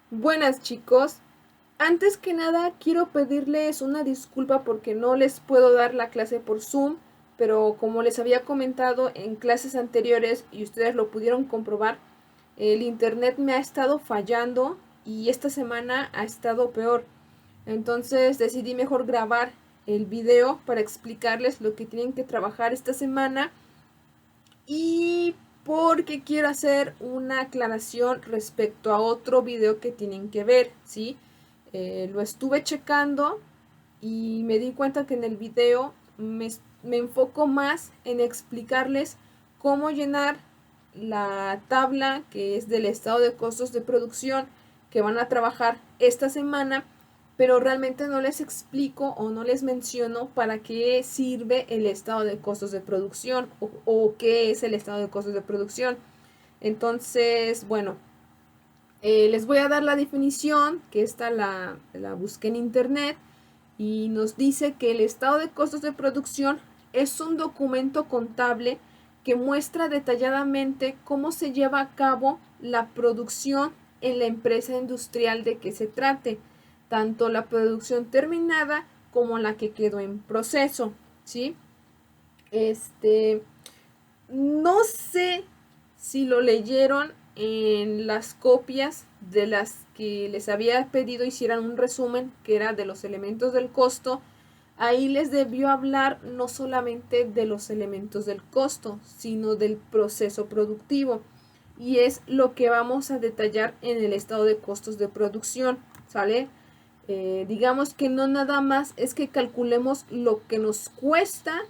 Buenas chicos, antes que nada quiero pedirles una disculpa porque no les puedo dar la clase por Zoom, pero como les había comentado en clases anteriores y ustedes lo pudieron comprobar, el internet me ha estado fallando y esta semana ha estado peor. Entonces decidí mejor grabar el video para explicarles lo que tienen que trabajar esta semana y porque quiero hacer una aclaración respecto a otro video que tienen que ver, ¿sí? Lo estuve checando y me di cuenta que en el video me enfoco más en explicarles cómo llenar la tabla que es del estado de costos de producción que van a trabajar esta semana, pero realmente no les explico o no les menciono para qué sirve el estado de costos de producción o qué es el estado de costos de producción. Entonces, bueno, les voy a dar la definición, que esta la busqué en internet, y nos dice que el estado de costos de producción es un documento contable que muestra detalladamente cómo se lleva a cabo la producción en la empresa industrial de que se trate, tanto la producción terminada como la que quedó en proceso, ¿sí? Este, no sé si lo leyeron en las copias de las que les había pedido hicieran un resumen que era de los elementos del costo. Ahí les debió hablar no solamente de los elementos del costo, sino del proceso productivo. Y es lo que vamos a detallar en el estado de costos de producción, ¿sale? Digamos que no nada más es que calculemos lo que nos cuesta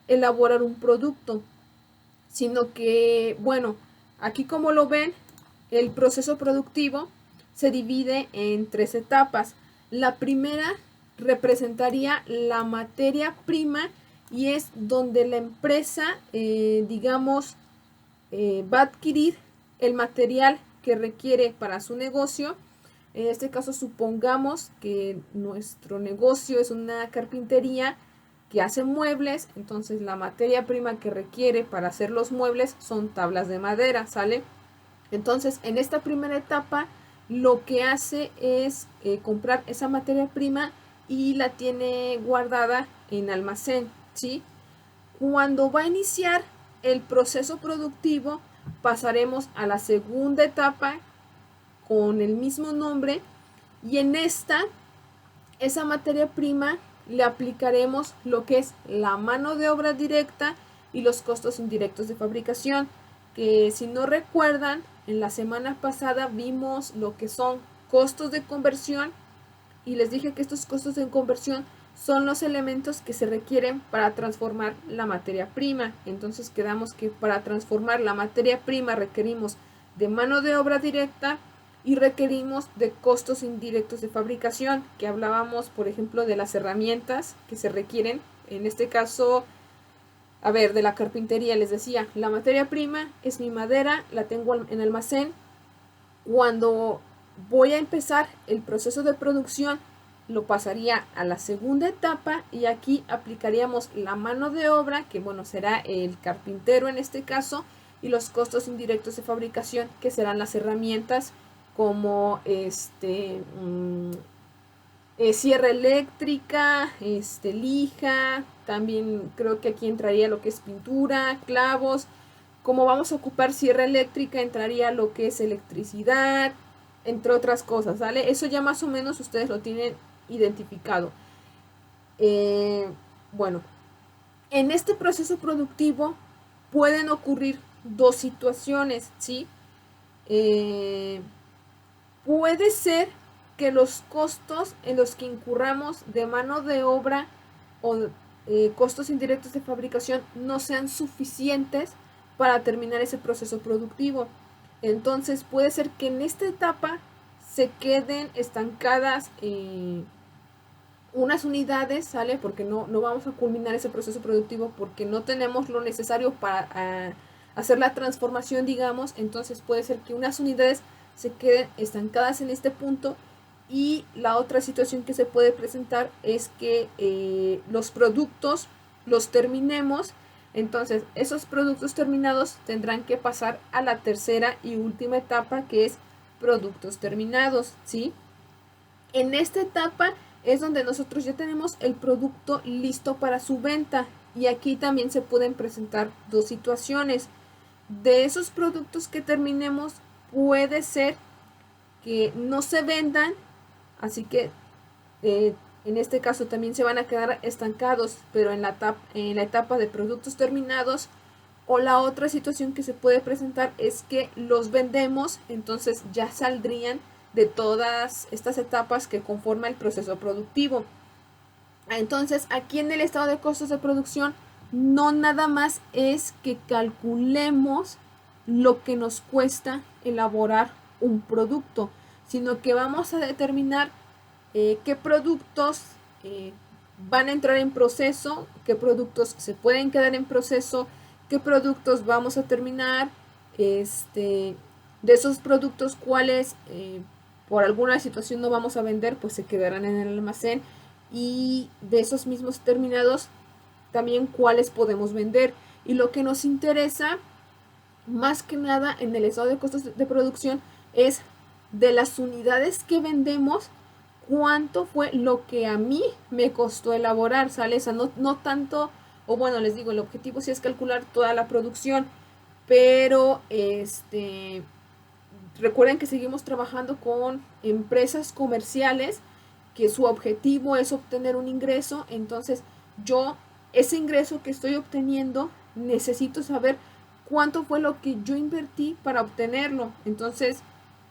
elaborar un producto, sino que, bueno, aquí como lo ven, el proceso productivo se divide en tres etapas. La primera representaría la materia prima y es donde la empresa, digamos, va a adquirir el material que requiere para su negocio. En este caso, supongamos que nuestro negocio es una carpintería que hace muebles, entonces la materia prima que requiere para hacer los muebles son tablas de madera, ¿sale? Entonces, en esta primera etapa, lo que hace es comprar esa materia prima y la tiene guardada en almacén, ¿sí? Cuando va a iniciar el proceso productivo, pasaremos a la segunda etapa con el mismo nombre y en esa materia prima le aplicaremos lo que es la mano de obra directa y los costos indirectos de fabricación, que si no recuerdan, en la semana pasada vimos lo que son costos de conversión y les dije que estos costos de conversión son los elementos que se requieren para transformar la materia prima. Entonces quedamos que para transformar la materia prima requerimos de mano de obra directa y requerimos de costos indirectos de fabricación, que hablábamos, por ejemplo, de las herramientas que se requieren. En este caso, a ver, de la carpintería les decía, la materia prima es mi madera, la tengo en almacén. Cuando voy a empezar el proceso de producción, lo pasaría a la segunda etapa y aquí aplicaríamos la mano de obra, que bueno, será el carpintero en este caso, y los costos indirectos de fabricación, que serán las herramientas como sierra eléctrica, lija, también creo que aquí entraría lo que es pintura, clavos. Como vamos a ocupar sierra eléctrica, entraría lo que es electricidad, entre otras cosas, ¿vale? Eso ya más o menos ustedes lo tienen identificado. Eh, bueno, en este proceso productivo pueden ocurrir dos situaciones, ¿sí? Eh, Puede ser que los costos en los que incurramos de mano de obra o costos indirectos de fabricación no sean suficientes para terminar ese proceso productivo. Entonces puede ser que en esta etapa se queden estancadas unas unidades, ¿sale? Porque no vamos a culminar ese proceso productivo porque no tenemos lo necesario para hacer la transformación, digamos. Entonces puede ser que unas unidades se queden estancadas en este punto y la otra situación que se puede presentar es que los productos los terminemos. Entonces esos productos terminados tendrán que pasar a la tercera y última etapa, que es productos terminados, ¿sí? En esta etapa es donde nosotros ya tenemos el producto listo para su venta, y aquí también se pueden presentar dos situaciones. De esos productos que terminemos, puede ser que no se vendan, así que en este caso también se van a quedar estancados, pero en la etapa de productos terminados. O la otra situación que se puede presentar es que los vendemos, entonces ya saldrían de todas estas etapas que conforman el proceso productivo. Entonces, aquí en el estado de costos de producción, no nada más es que calculemos lo que nos cuesta elaborar un producto, sino que vamos a determinar qué productos van a entrar en proceso, qué productos se pueden quedar en proceso, qué productos vamos a terminar, de esos productos cuáles por alguna situación no vamos a vender, pues se quedarán en el almacén, y de esos mismos terminados también cuáles podemos vender. Y lo que nos interesa más que nada en el estado de costos de producción es de las unidades que vendemos, cuánto fue lo que a mí me costó elaborar, ¿sale? O sea, no tanto, o bueno, les digo, el objetivo sí es calcular toda la producción, pero recuerden que seguimos trabajando con empresas comerciales que su objetivo es obtener un ingreso. Entonces yo, ese ingreso que estoy obteniendo, necesito saber cuánto fue lo que yo invertí para obtenerlo. Entonces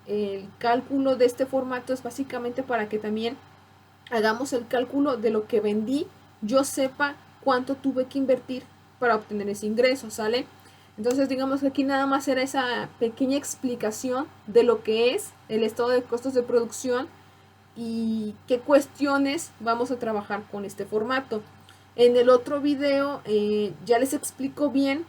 el cálculo de este formato es básicamente para que también hagamos el cálculo de lo que vendí, yo sepa cuánto tuve que invertir para obtener ese ingreso, ¿sale? Entonces digamos que aquí nada más era esa pequeña explicación de lo que es el estado de costos de producción y qué cuestiones vamos a trabajar con este formato. En el otro video ya les explico bien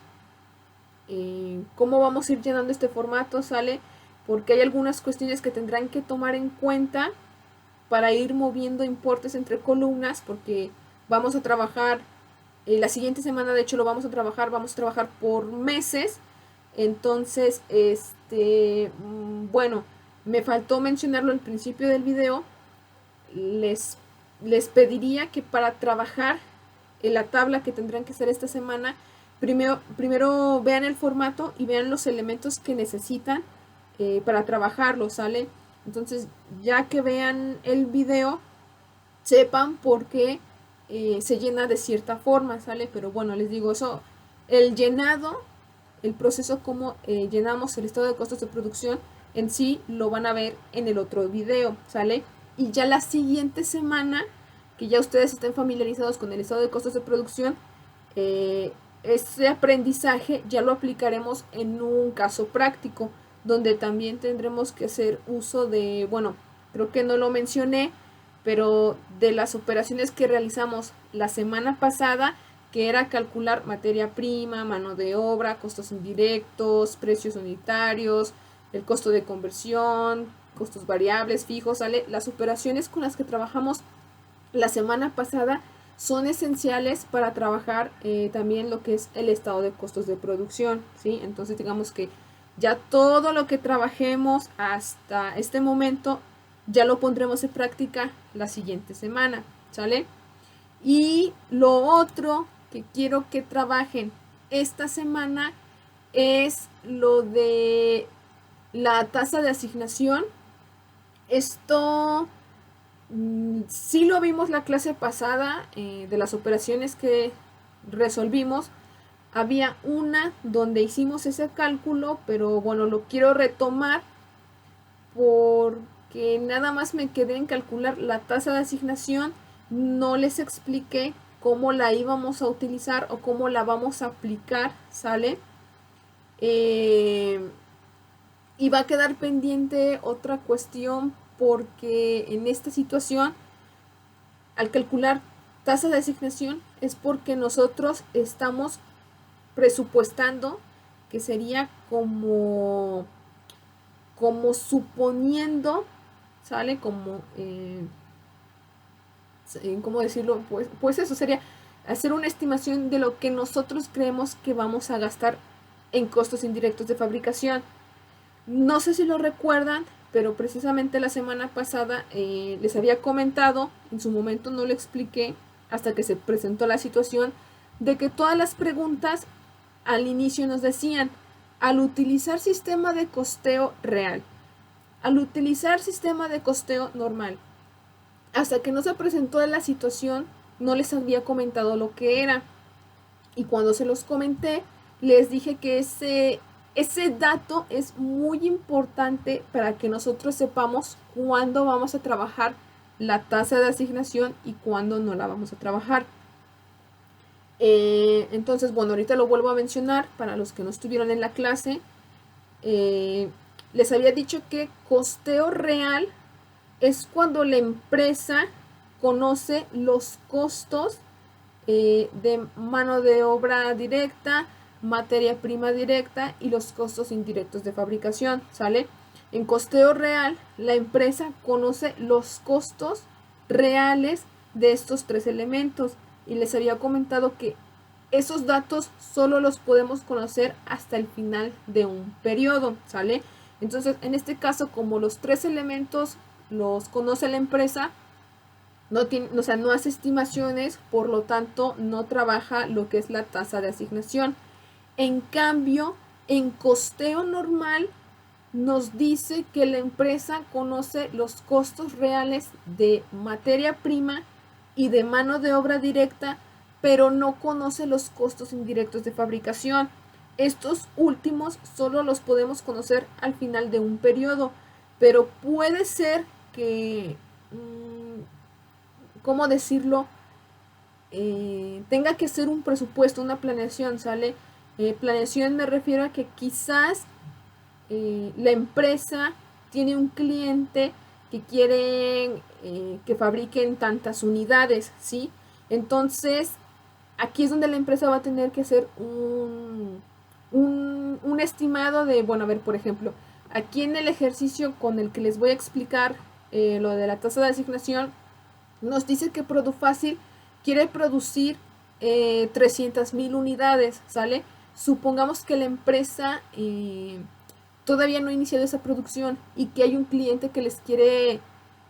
cómo vamos a ir llenando este formato, ¿sale? Porque hay algunas cuestiones que tendrán que tomar en cuenta para ir moviendo importes entre columnas, porque vamos a trabajar, la siguiente semana de hecho lo vamos a trabajar por meses. Entonces, bueno, me faltó mencionarlo al principio del video. Les pediría que para trabajar en la tabla que tendrán que hacer esta semana, primero vean el formato y vean los elementos que necesitan para trabajarlo, ¿sale? Entonces, ya que vean el video, sepan por qué se llena de cierta forma, ¿sale? Pero bueno, les digo eso, el llenado, el proceso como llenamos el estado de costos de producción en sí, lo van a ver en el otro video, ¿sale? Y ya la siguiente semana, que ya ustedes estén familiarizados con el estado de costos de producción, este aprendizaje ya lo aplicaremos en un caso práctico, donde también tendremos que hacer uso de, bueno, creo que no lo mencioné, pero de las operaciones que realizamos la semana pasada, que era calcular materia prima, mano de obra, costos indirectos, precios unitarios, el costo de conversión, costos variables, fijos, ¿sale? Las operaciones con las que trabajamos la semana pasada son esenciales para trabajar también lo que es el estado de costos de producción, ¿sí? Entonces digamos que ya todo lo que trabajemos hasta este momento ya lo pondremos en práctica la siguiente semana, ¿sale? Y lo otro que quiero que trabajen esta semana es lo de la tasa de asignación. Esto sí lo vimos la clase pasada de las operaciones que resolvimos. Había una donde hicimos ese cálculo, pero bueno, lo quiero retomar porque nada más me quedé en calcular la tasa de asignación. No les expliqué cómo la íbamos a utilizar o cómo la vamos a aplicar, ¿sale? Y va a quedar pendiente otra cuestión, porque en esta situación, al calcular tasa de asignación, es porque nosotros estamos presupuestando que sería como suponiendo, ¿sale? Como, ¿cómo decirlo? Pues eso sería hacer una estimación de lo que nosotros creemos que vamos a gastar en costos indirectos de fabricación. No sé si lo recuerdan, pero precisamente la semana pasada les había comentado, en su momento no lo expliqué hasta que se presentó la situación, de que todas las preguntas al inicio nos decían, al utilizar sistema de costeo real, al utilizar sistema de costeo normal, hasta que no se presentó la situación, no les había comentado lo que era. Y cuando se los comenté, les dije que ese dato es muy importante para que nosotros sepamos cuándo vamos a trabajar la tasa de asignación y cuándo no la vamos a trabajar. Entonces, bueno, ahorita lo vuelvo a mencionar para los que no estuvieron en la clase. Les había dicho que costeo real es cuando la empresa conoce los costos de mano de obra directa, materia prima directa y los costos indirectos de fabricación, ¿sale? En costeo real, la empresa conoce los costos reales de estos tres elementos y les había comentado que esos datos solo los podemos conocer hasta el final de un periodo, ¿sale? Entonces, en este caso, como los tres elementos los conoce la empresa, no tiene, o sea, no hace estimaciones, por lo tanto no trabaja lo que es la tasa de asignación. En cambio, en costeo normal nos dice que la empresa conoce los costos reales de materia prima y de mano de obra directa, pero no conoce los costos indirectos de fabricación. Estos últimos solo los podemos conocer al final de un periodo, pero puede ser que ¿cómo decirlo? Tenga que ser un presupuesto, una planeación, ¿sale? Planeación me refiero a que quizás la empresa tiene un cliente que quiere que fabriquen tantas unidades, ¿sí? Entonces, aquí es donde la empresa va a tener que hacer un estimado de, bueno, a ver, por ejemplo, aquí en el ejercicio con el que les voy a explicar lo de la tasa de asignación, nos dice que Produfácil quiere producir 300,000 unidades, ¿sale? Supongamos que la empresa todavía no ha iniciado esa producción y que hay un cliente que les quiere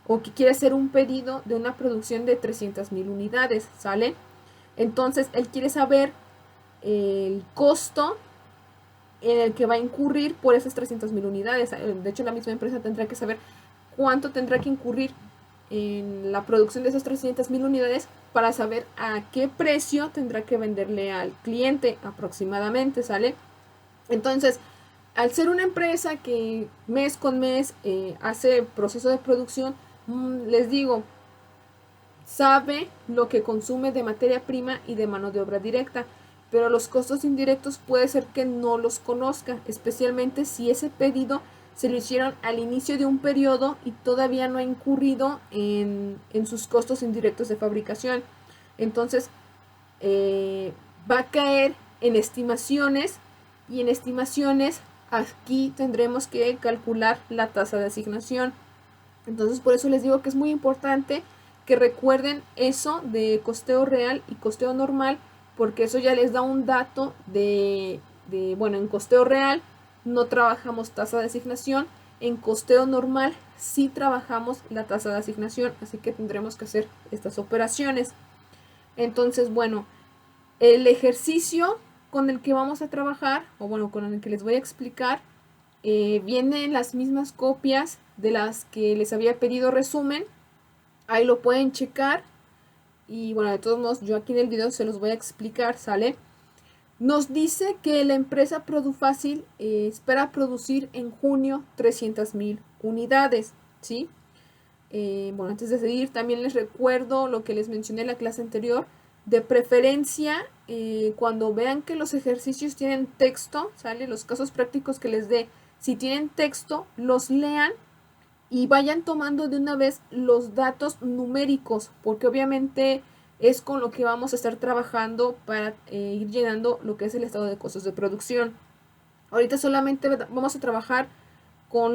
o que quiere hacer un pedido de una producción de 300,000 unidades, ¿sale? Entonces, él quiere saber el costo en el que va a incurrir por esas 300,000 unidades. De hecho, la misma empresa tendrá que saber cuánto tendrá que incurrir en la producción de esas 300,000 unidades para saber a qué precio tendrá que venderle al cliente aproximadamente, ¿sale? Entonces, al ser una empresa que mes con mes hace proceso de producción, les digo, sabe lo que consume de materia prima y de mano de obra directa, pero los costos indirectos puede ser que no los conozca, especialmente si ese pedido se lo hicieron al inicio de un periodo y todavía no ha incurrido en sus costos indirectos de fabricación. Entonces, va a caer en estimaciones y en estimaciones aquí tendremos que calcular la tasa de asignación. Entonces, por eso les digo que es muy importante que recuerden eso de costeo real y costeo normal, porque eso ya les da un dato bueno, en costeo real no trabajamos tasa de asignación, en costeo normal sí trabajamos la tasa de asignación, así que tendremos que hacer estas operaciones. Entonces, bueno, el ejercicio con el que vamos a trabajar, o bueno, con el que les voy a explicar, viene en las mismas copias de las que les había pedido resumen. Ahí lo pueden checar. Y bueno, de todos modos, yo aquí en el video se los voy a explicar, ¿sale? Nos dice que la empresa Produfácil espera producir en junio 300,000 unidades, ¿sí? Bueno, antes de seguir, también les recuerdo lo que les mencioné en la clase anterior. De preferencia, cuando vean que los ejercicios tienen texto, ¿sale? Los casos prácticos que les dé, si tienen texto, los lean y vayan tomando de una vez los datos numéricos, porque obviamente es con lo que vamos a estar trabajando para ir llenando lo que es el estado de costos de producción. Ahorita solamente vamos a trabajar con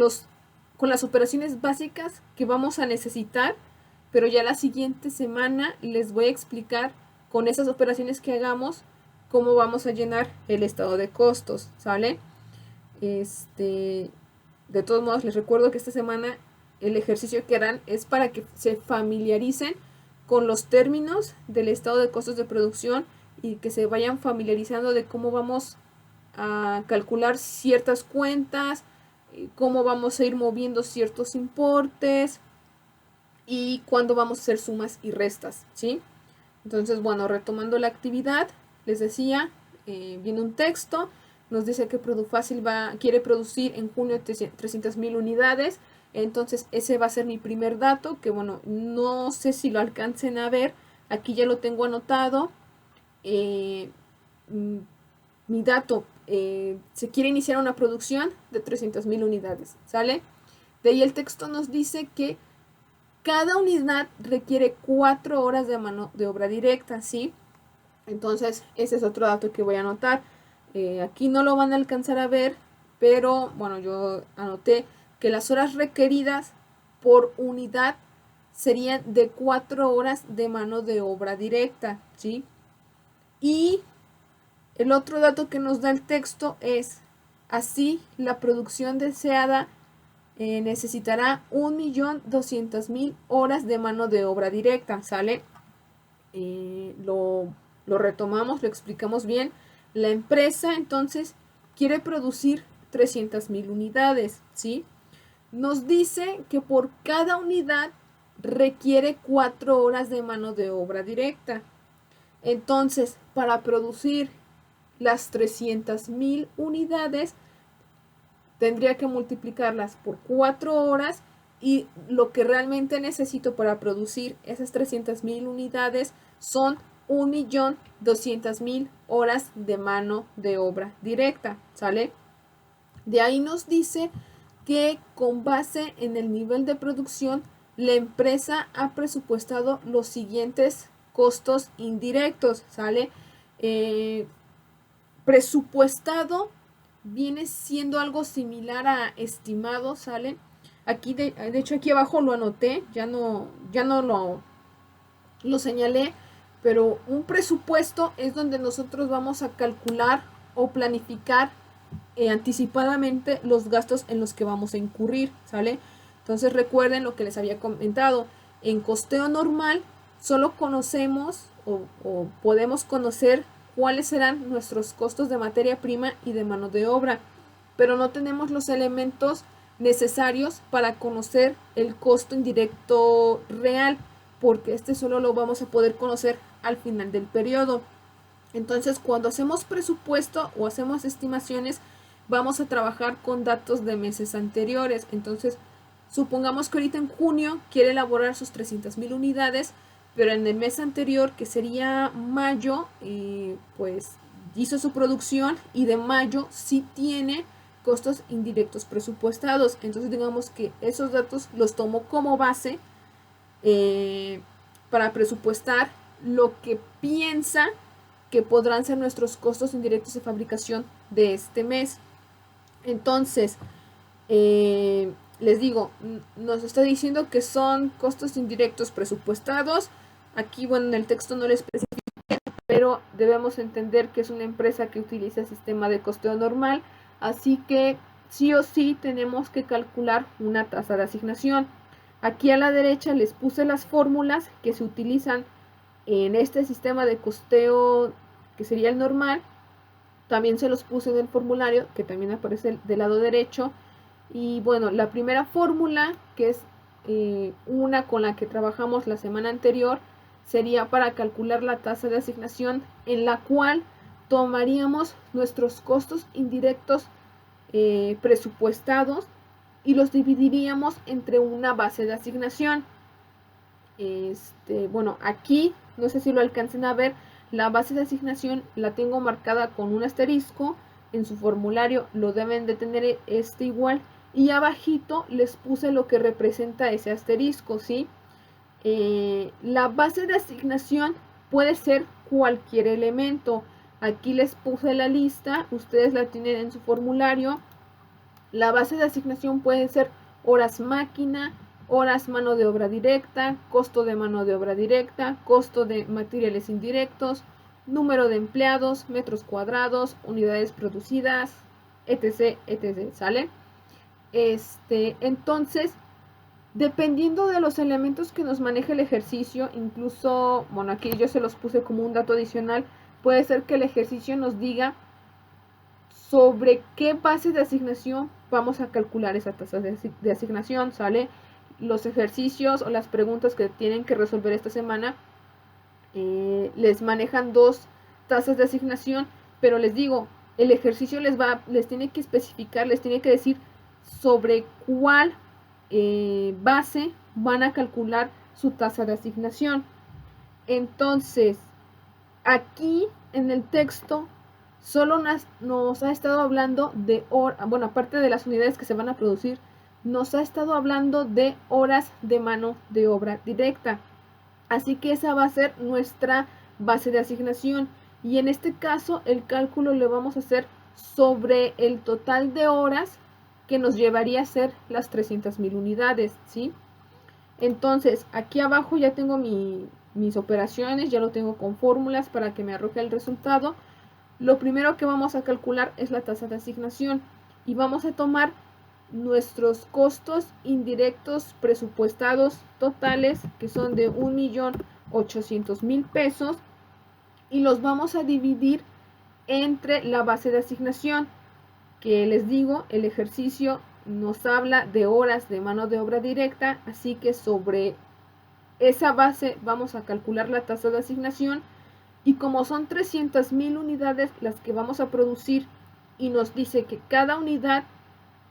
con las operaciones básicas que vamos a necesitar, pero ya la siguiente semana les voy a explicar con esas operaciones que hagamos cómo vamos a llenar el estado de costos, ¿sale? de todos modos les recuerdo que esta semana el ejercicio que harán es para que se familiaricen con los términos del estado de costos de producción y que se vayan familiarizando de cómo vamos a calcular ciertas cuentas, cómo vamos a ir moviendo ciertos importes y cuándo vamos a hacer sumas y restas, ¿sí? Entonces, bueno, retomando la actividad, les decía, viene un texto, nos dice que Producfácil quiere producir en junio 300,000 unidades, entonces ese va a ser mi primer dato, que bueno, no sé si lo alcancen a ver, aquí ya lo tengo anotado. Mi dato, se quiere iniciar una producción de 300,000 unidades, ¿sale? De ahí el texto nos dice que cada unidad requiere 4 horas de mano de obra directa, ¿sí? Entonces, ese es otro dato que voy a anotar. Aquí no lo van a alcanzar a ver, pero bueno, yo anoté que las horas requeridas por unidad serían de 4 horas de mano de obra directa, ¿sí? Y el otro dato que nos da el texto es, así, la producción deseada necesitará 1.200.000 horas de mano de obra directa, ¿sale? Lo retomamos, lo explicamos bien. La empresa entonces quiere producir 300,000 unidades, ¿sí? Nos dice que por cada unidad requiere 4 horas de mano de obra directa. Entonces, para producir las 300,000 unidades, tendría que multiplicarlas por 4 horas y lo que realmente necesito para producir esas 300,000 unidades son 1.200.000 horas de mano de obra directa, ¿sale? De ahí nos dice que con base en el nivel de producción, la empresa ha presupuestado los siguientes costos indirectos, ¿sale? Presupuestado viene siendo algo similar a estimado, ¿sale? Aquí, de hecho, aquí abajo lo anoté, ya no lo señalé, pero un presupuesto es donde nosotros vamos a calcular o planificar anticipadamente los gastos en los que vamos a incurrir, ¿sale? Entonces recuerden lo que les había comentado, en costeo normal solo conocemos o podemos conocer cuáles serán nuestros costos de materia prima y de mano de obra, pero no tenemos los elementos necesarios para conocer el costo indirecto real, porque este solo lo vamos a poder conocer al final del periodo. Entonces, cuando hacemos presupuesto o hacemos estimaciones, vamos a trabajar con datos de meses anteriores. Entonces, supongamos que ahorita en junio quiere elaborar sus 300,000 unidades, pero en el mes anterior, que sería mayo, pues hizo su producción y de mayo sí tiene costos indirectos presupuestados. Entonces, digamos que esos datos los tomo como base para presupuestar lo que piensa que podrán ser nuestros costos indirectos de fabricación de este mes. Entonces, les digo, nos está diciendo que son costos indirectos presupuestados. Aquí, bueno, en el texto no les especifica, pero debemos entender que es una empresa que utiliza el sistema de costeo normal, así que sí o sí tenemos que calcular una tasa de asignación. Aquí a la derecha les puse las fórmulas que se utilizan en este sistema de costeo que sería el normal. También se los puse en el formulario que también aparece del lado derecho. Y bueno, la primera fórmula, que es una con la que trabajamos la semana anterior, sería para calcular la tasa de asignación, en la cual tomaríamos nuestros costos indirectos presupuestados y los dividiríamos entre una base de asignación. Bueno, aquí, no sé si lo alcancen a ver, la base de asignación la tengo marcada con un asterisco. En su formulario lo deben de tener igual. Y abajito les puse lo que representa ese asterisco, ¿sí? La base de asignación puede ser cualquier elemento. Aquí les puse la lista, ustedes la tienen en su formulario. La base de asignación puede ser horas máquina, horas mano de obra directa, costo de mano de obra directa, costo de materiales indirectos, número de empleados, metros cuadrados, unidades producidas, etc, etc, ¿sale? Entonces, dependiendo de los elementos que nos maneje el ejercicio, incluso, bueno, aquí yo se los puse como un dato adicional, puede ser que el ejercicio nos diga sobre qué base de asignación vamos a calcular esa tasa de asignación, ¿sale? Los ejercicios o las preguntas que tienen que resolver esta semana les manejan dos tasas de asignación, pero les digo, el ejercicio les tiene que especificar, les tiene que decir sobre cuál base van a calcular su tasa de asignación. Entonces, aquí en el texto solo nos ha estado hablando de horas, bueno, aparte de las unidades que se van a producir, nos ha estado hablando de horas de mano de obra directa. Así que esa va a ser nuestra base de asignación. Y en este caso, el cálculo lo vamos a hacer sobre el total de horas que nos llevaría a ser las 300,000 unidades, ¿sí? Entonces, aquí abajo ya tengo mis operaciones, ya lo tengo con fórmulas para que me arroje el resultado. Lo primero que vamos a calcular es la tasa de asignación y vamos a tomar nuestros costos indirectos presupuestados totales, que son de 1,800,000 pesos, y los vamos a dividir entre la base de asignación, que les digo, el ejercicio nos habla de horas de mano de obra directa, así que sobre esa base vamos a calcular la tasa de asignación, y como son 300,000 unidades las que vamos a producir y nos dice que cada unidad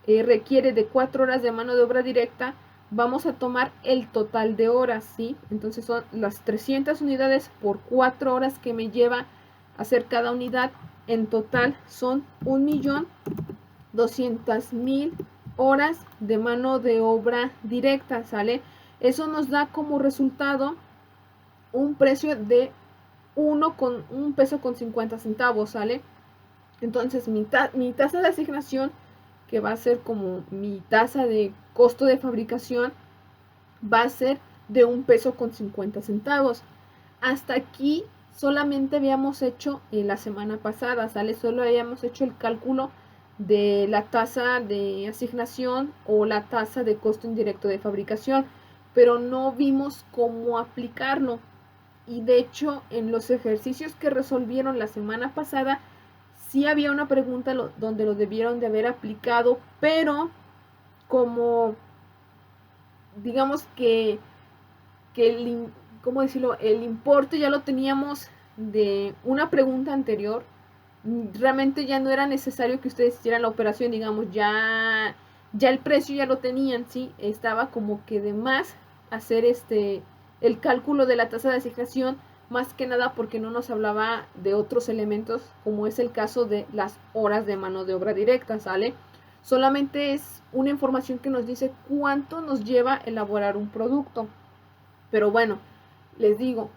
requiere de 4 horas de mano de obra directa, vamos a tomar el total de horas, ¿sí? Entonces son las 300 unidades por 4 horas que me lleva a hacer cada unidad. En total son 1,200,000 horas de mano de obra directa, ¿sale? Eso nos da como resultado un precio de 1 peso con 50 centavos, ¿sale? Entonces mi tasa de asignación, que va a ser como mi tasa de costo de fabricación, va a ser de 1 peso con 50 centavos. Hasta aquí solamente habíamos hecho la semana pasada, ¿sale? Solo habíamos hecho el cálculo de la tasa de asignación o la tasa de costo indirecto de fabricación, pero no vimos cómo aplicarlo. Y de hecho, en los ejercicios que resolvieron la semana pasada, sí había una pregunta donde lo debieron de haber aplicado, pero como digamos que ¿cómo decirlo? El importe ya lo teníamos de una pregunta anterior, realmente ya no era necesario que ustedes hicieran la operación, digamos, ya el precio ya lo tenían, ¿sí? Estaba como que de más hacer el cálculo de la tasa de asignación, más que nada porque no nos hablaba de otros elementos, como es el caso de las horas de mano de obra directa, ¿sale? Solamente es una información que nos dice cuánto nos lleva elaborar un producto. Pero bueno, les digo,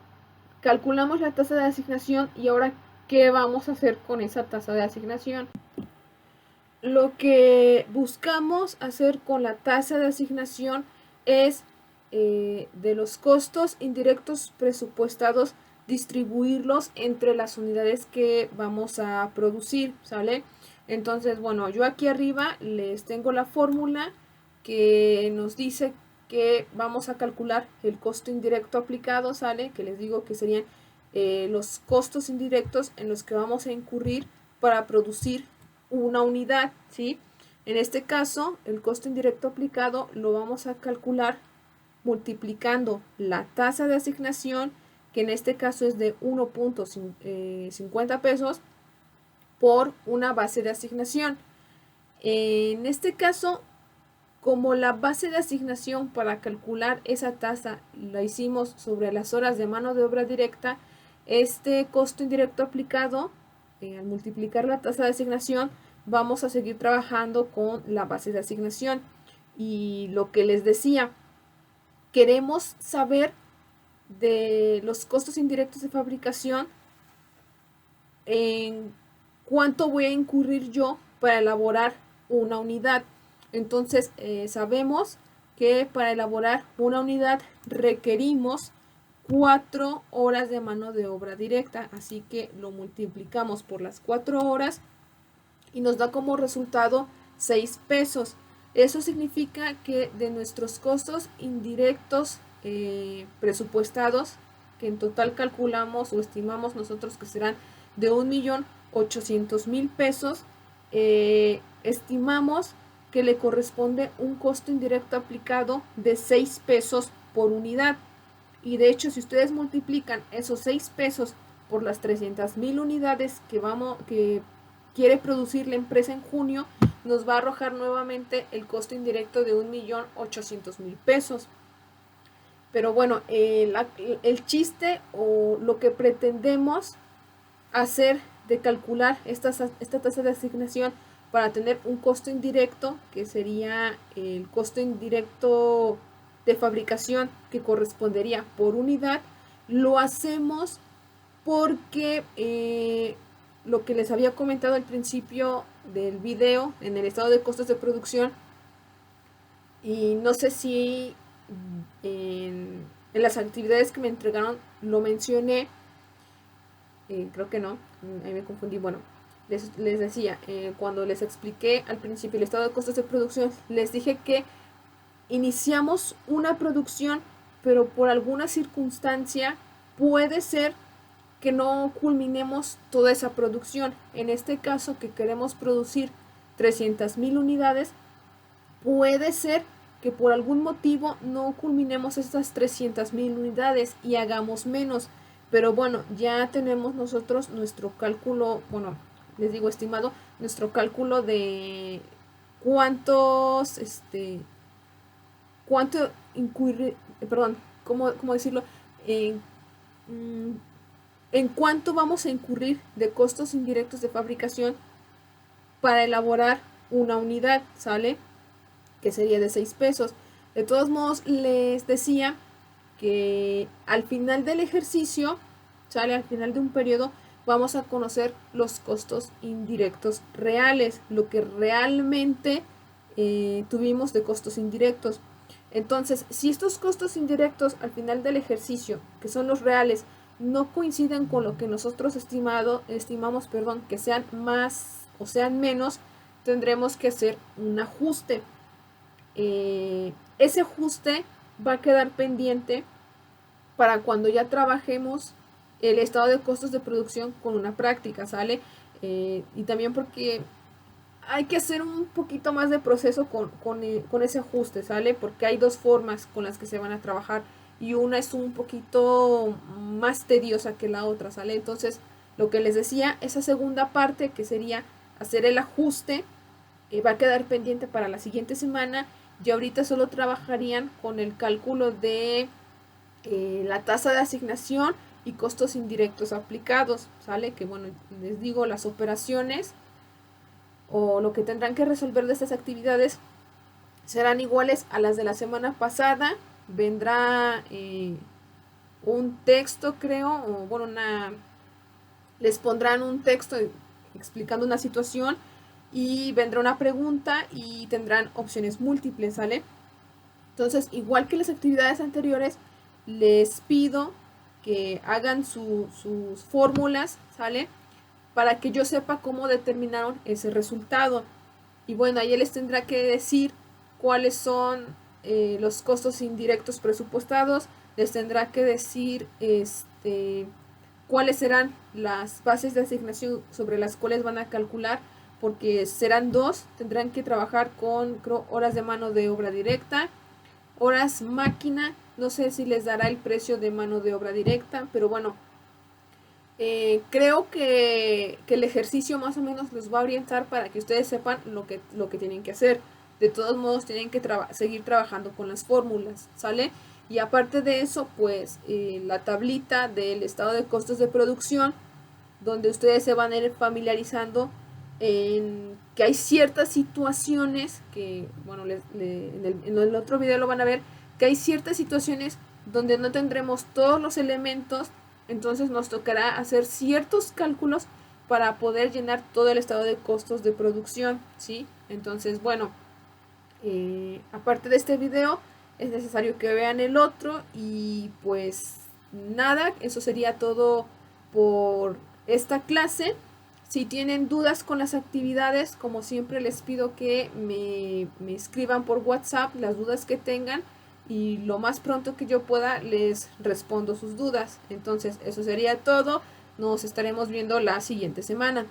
calculamos la tasa de asignación y ahora, ¿qué vamos a hacer con esa tasa de asignación? Lo que buscamos hacer con la tasa de asignación es de los costos indirectos presupuestados, distribuirlos entre las unidades que vamos a producir, ¿sale? Entonces, bueno, yo aquí arriba les tengo la fórmula que nos dice que vamos a calcular el costo indirecto aplicado, ¿sale? Que les digo que serían los costos indirectos en los que vamos a incurrir para producir una unidad, ¿sí? En este caso, el costo indirecto aplicado lo vamos a calcular multiplicando la tasa de asignación, que en este caso es de 1,50 pesos, por una base de asignación. En este caso, como la base de asignación para calcular esa tasa la hicimos sobre las horas de mano de obra directa, este costo indirecto aplicado, al multiplicar la tasa de asignación, vamos a seguir trabajando con la base de asignación. Y lo que les decía, queremos saber de los costos indirectos de fabricación, en cuánto voy a incurrir yo para elaborar una unidad. Entonces, sabemos que para elaborar una unidad requerimos 4 horas de mano de obra directa, así que lo multiplicamos por las 4 horas y nos da como resultado 6 pesos. Eso significa que de nuestros costos indirectos presupuestados, que en total calculamos o estimamos nosotros que serán de 1.800.000 pesos, estimamos que le corresponde un costo indirecto aplicado de 6 pesos por unidad. Y de hecho, si ustedes multiplican esos 6 pesos por las 300.000 unidades que quiere producir la empresa en junio, nos va a arrojar nuevamente el costo indirecto de 1.800.000 pesos. Pero bueno, el chiste o lo que pretendemos hacer de calcular esta tasa de asignación para tener un costo indirecto, que sería el costo indirecto de fabricación que correspondería por unidad, lo hacemos porque lo que les había comentado al principio del video, en el estado de costos de producción, y no sé si en las actividades que me entregaron lo mencioné, creo que no, ahí me confundí. Bueno, les decía, cuando les expliqué al principio el estado de costos de producción, les dije que iniciamos una producción, pero por alguna circunstancia puede ser que no culminemos toda esa producción. En este caso, que queremos producir 300.000 unidades, puede ser que por algún motivo no culminemos estas 300.000 unidades y hagamos menos. Pero bueno, ya tenemos nosotros nuestro cálculo, bueno, les digo estimado, nuestro cálculo de cuántos, cuánto incurrir, perdón, ¿cómo decirlo? En cuánto vamos a incurrir de costos indirectos de fabricación para elaborar una unidad, ¿sale? Que sería de 6 pesos. De todos modos, les decía que al final del ejercicio, ¿sale? Al final de un periodo, vamos a conocer los costos indirectos reales, lo que realmente tuvimos de costos indirectos. Entonces, si estos costos indirectos al final del ejercicio, que son los reales, no coinciden con lo que nosotros estimamos, que sean más o sean menos, tendremos que hacer un ajuste. Ese ajuste va a quedar pendiente para cuando ya trabajemos el estado de costos de producción con una práctica, ¿sale? Y también porque hay que hacer un poquito más de proceso con ese ajuste, ¿sale? Porque hay dos formas con las que se van a trabajar y una es un poquito más tediosa que la otra, ¿sale? Entonces, lo que les decía, esa segunda parte que sería hacer el ajuste, va a quedar pendiente para la siguiente semana. Y ahorita solo trabajarían con el cálculo de la tasa de asignación y costos indirectos aplicados, ¿sale? Que bueno, les digo, las operaciones o lo que tendrán que resolver de estas actividades serán iguales a las de la semana pasada. Vendrá un texto, creo, o bueno, les pondrán un texto explicando una situación y vendrá una pregunta y tendrán opciones múltiples, ¿sale? Entonces, igual que las actividades anteriores, les pido que hagan sus fórmulas, ¿sale? Para que yo sepa cómo determinaron ese resultado. Y bueno, ahí les tendrá que decir cuáles son los costos indirectos presupuestados, les tendrá que decir cuáles serán las bases de asignación sobre las cuales van a calcular, porque serán dos, tendrán que trabajar con, creo, horas de mano de obra directa, horas máquina, no sé si les dará el precio de mano de obra directa, pero bueno, creo que el ejercicio más o menos los va a orientar para que ustedes sepan lo que tienen que hacer. De todos modos, tienen que seguir trabajando con las fórmulas, ¿sale? Y aparte de eso, pues la tablita del estado de costos de producción, donde ustedes se van a ir familiarizando en que hay ciertas situaciones que, bueno, en el otro video lo van a ver, que hay ciertas situaciones donde no tendremos todos los elementos, entonces nos tocará hacer ciertos cálculos para poder llenar todo el estado de costos de producción, ¿sí? Entonces, bueno, aparte de este video, es necesario que vean el otro y pues nada, eso sería todo por esta clase, Si tienen dudas con las actividades, como siempre les pido que me escriban por WhatsApp las dudas que tengan y lo más pronto que yo pueda les respondo sus dudas. Entonces, eso sería todo. Nos estaremos viendo la siguiente semana.